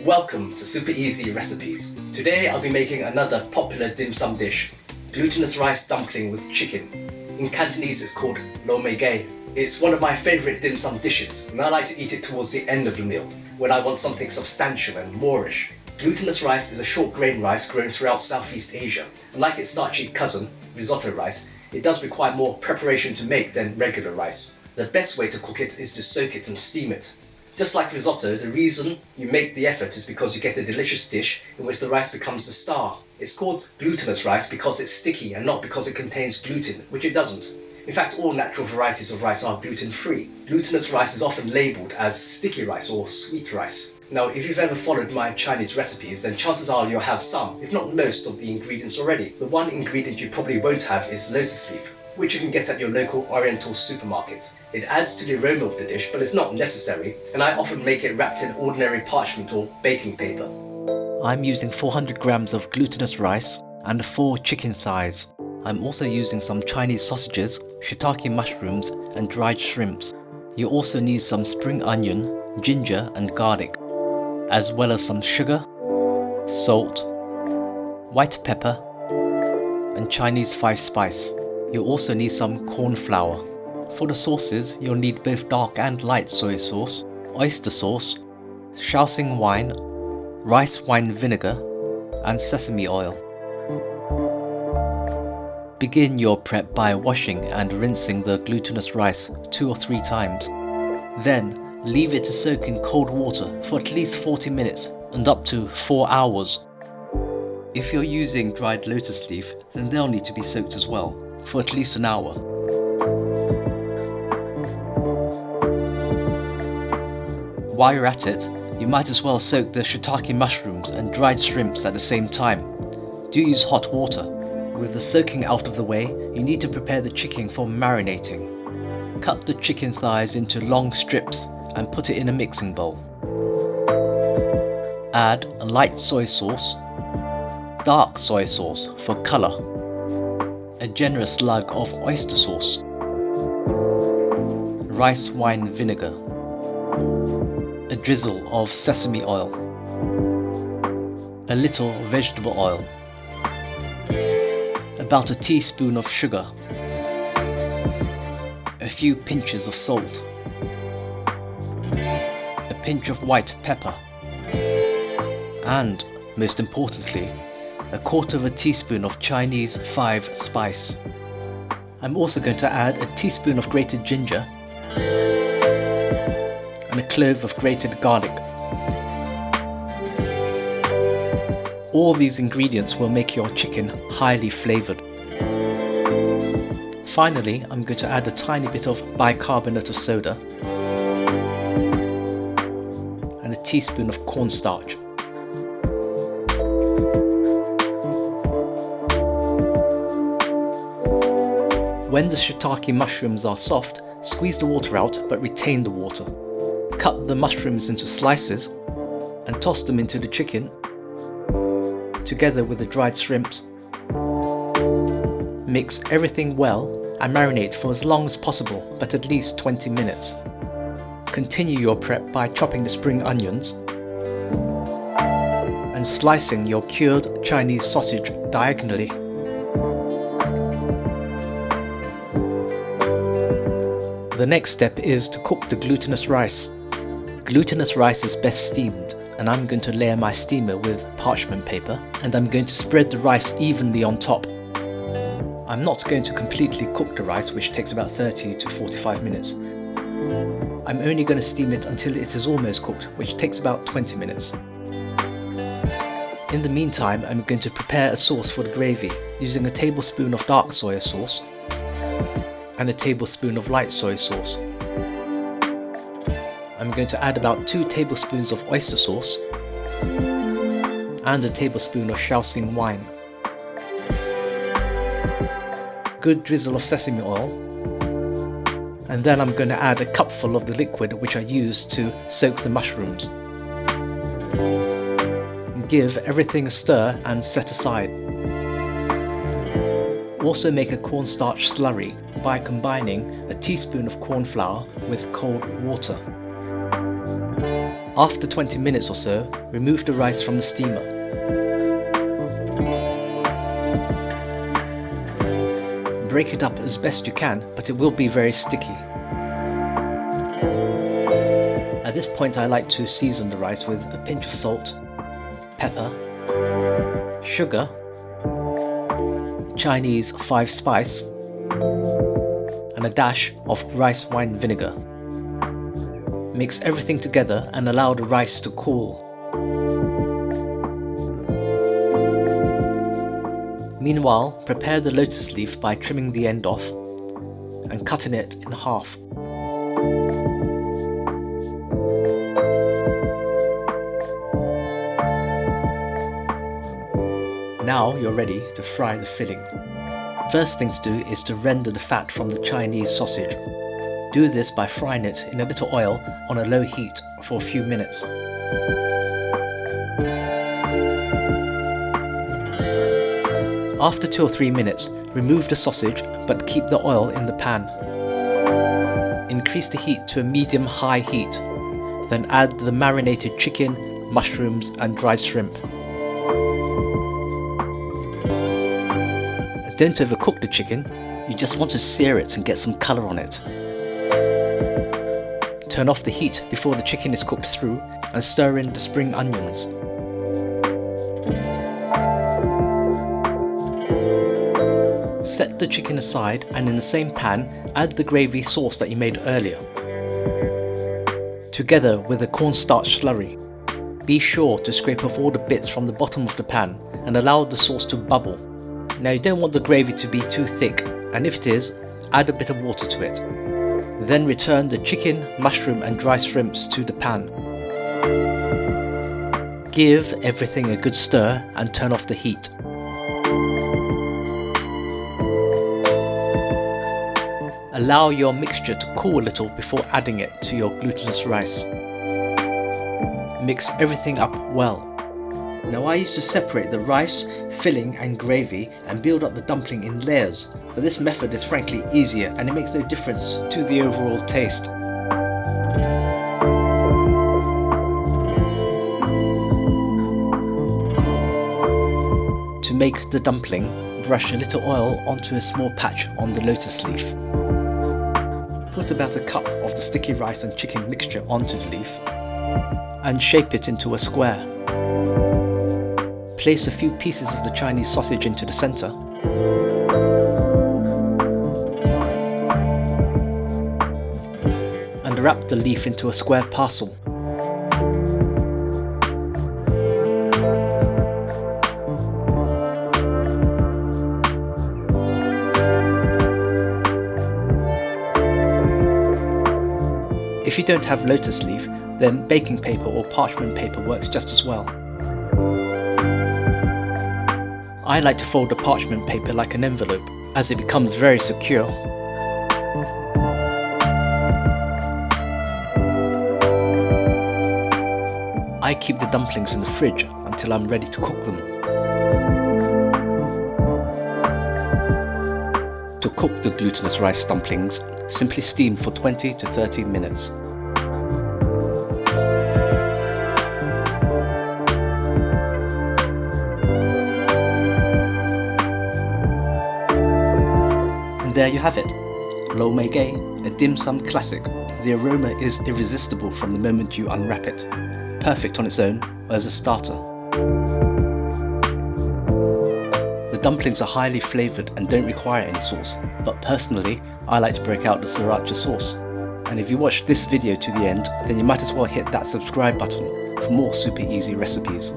Welcome to Super Easy Recipes. Today I'll be making another popular dim sum dish, glutinous rice dumpling with chicken. In Cantonese it's called Lo Mai Gai. It's one of my favourite dim sum dishes and I like to eat it towards the end of the meal when I want something substantial and moreish. Glutinous rice is a short grain rice grown throughout Southeast Asia, and like its starchy cousin, risotto rice, it does require more preparation to make than regular rice. The best way to cook it is to soak it and steam it. Just like risotto, the reason you make the effort is because you get a delicious dish in which the rice becomes the star. It's called glutinous rice because it's sticky and not because it contains gluten, which it doesn't. In fact, all natural varieties of rice are gluten-free. Glutinous rice is often labelled as sticky rice or sweet rice. Now, if you've ever followed my Chinese recipes, then chances are you'll have some, if not most, of the ingredients already. The one ingredient you probably won't have is lotus leaf, which you can get at your local Oriental supermarket. It adds to the aroma of the dish, but it's not necessary, and I often make it wrapped in ordinary parchment or baking paper. I'm using 400 grams of glutinous rice and 4 chicken thighs. I'm also using some Chinese sausages, shiitake mushrooms and dried shrimps. You also need some spring onion, ginger and garlic, as well as some sugar, salt, white pepper and Chinese 5-spice. You'll also need some corn flour. For the sauces, you'll need both dark and light soy sauce, oyster sauce, Shaoxing wine, rice wine vinegar, and sesame oil. Begin your prep by washing and rinsing the glutinous rice 2 or 3 times. Then, leave it to soak in cold water for at least 40 minutes and up to 4 hours. If you're using dried lotus leaf, then they'll need to be soaked as well, for at least an hour. While you're at it, you might as well soak the shiitake mushrooms and dried shrimps at the same time. Do use hot water. With the soaking out of the way, you need to prepare the chicken for marinating. Cut the chicken thighs into long strips and put it in a mixing bowl. Add a light soy sauce, dark soy sauce for colour, a generous slug of oyster sauce, rice wine vinegar, a drizzle of sesame oil, a little vegetable oil, about a teaspoon of sugar, a few pinches of salt, a pinch of white pepper, and, most importantly, a quarter of a teaspoon of Chinese 5-spice. I'm also going to add a teaspoon of grated ginger and a clove of grated garlic. All these ingredients will make your chicken highly flavoured. Finally, I'm going to add a tiny bit of bicarbonate of soda and a teaspoon of cornstarch. When the shiitake mushrooms are soft, squeeze the water out but retain the water. Cut the mushrooms into slices and toss them into the chicken together with the dried shrimps. Mix everything well and marinate for as long as possible, but at least 20 minutes. Continue your prep by chopping the spring onions and slicing your cured Chinese sausage diagonally. The next step is to cook the glutinous rice. Glutinous rice is best steamed, and I'm going to layer my steamer with parchment paper, and I'm going to spread the rice evenly on top. I'm not going to completely cook the rice, which takes about 30 to 45 minutes. I'm only going to steam it until it is almost cooked, which takes about 20 minutes. In the meantime, I'm going to prepare a sauce for the gravy, using a tablespoon of dark soy sauce and a tablespoon of light soy sauce. I'm going to add about 2 tablespoons of oyster sauce and a tablespoon of Shaoxing wine. Good drizzle of sesame oil, and then I'm going to add a cupful of the liquid which I used to soak the mushrooms. Give everything a stir and set aside. Also make a cornstarch slurry by combining a teaspoon of corn flour with cold water. After 20 minutes or so, remove the rice from the steamer. Break it up as best you can, but it will be very sticky. At this point I like to season the rice with a pinch of salt, pepper, sugar, Chinese 5 spice, and a dash of rice wine vinegar. Mix everything together and allow the rice to cool. Meanwhile, prepare the lotus leaf by trimming the end off and cutting it in half. Now you're ready to fry the filling. First thing to do is to render the fat from the Chinese sausage. Do this by frying it in a little oil on a low heat for a few minutes. After 2 or 3 minutes, remove the sausage but keep the oil in the pan. Increase the heat to a medium-high heat, then add the marinated chicken, mushrooms and dried shrimp. Don't overcook the chicken, you just want to sear it and get some colour on it. Turn off the heat before the chicken is cooked through and stir in the spring onions. Set the chicken aside and in the same pan add the gravy sauce that you made earlier, together with the cornstarch slurry. Be sure to scrape off all the bits from the bottom of the pan and allow the sauce to bubble. Now you don't want the gravy to be too thick, and if it is, add a bit of water to it. Then return the chicken, mushroom and dry shrimps to the pan. Give everything a good stir and turn off the heat. Allow your mixture to cool a little before adding it to your glutinous rice. Mix everything up well. Now I used to separate the rice, filling and gravy and build up the dumpling in layers, but this method is frankly easier and it makes no difference to the overall taste. To make the dumpling, brush a little oil onto a small patch on the lotus leaf. Put about a cup of the sticky rice and chicken mixture onto the leaf and shape it into a square. Place a few pieces of the Chinese sausage into the center. And wrap the leaf into a square parcel. If you don't have lotus leaf, then baking paper or parchment paper works just as well. I like to fold the parchment paper like an envelope, as it becomes very secure. I keep the dumplings in the fridge until I'm ready to cook them. To cook the glutinous rice dumplings, simply steam for 20 to 30 minutes. And there you have it, Lo Mai Gai, a dim sum classic. The aroma is irresistible from the moment you unwrap it. Perfect on its own or as a starter. The dumplings are highly flavoured and don't require any sauce, but personally I like to break out the sriracha sauce. And if you watched this video to the end, then you might as well hit that subscribe button for more super easy recipes.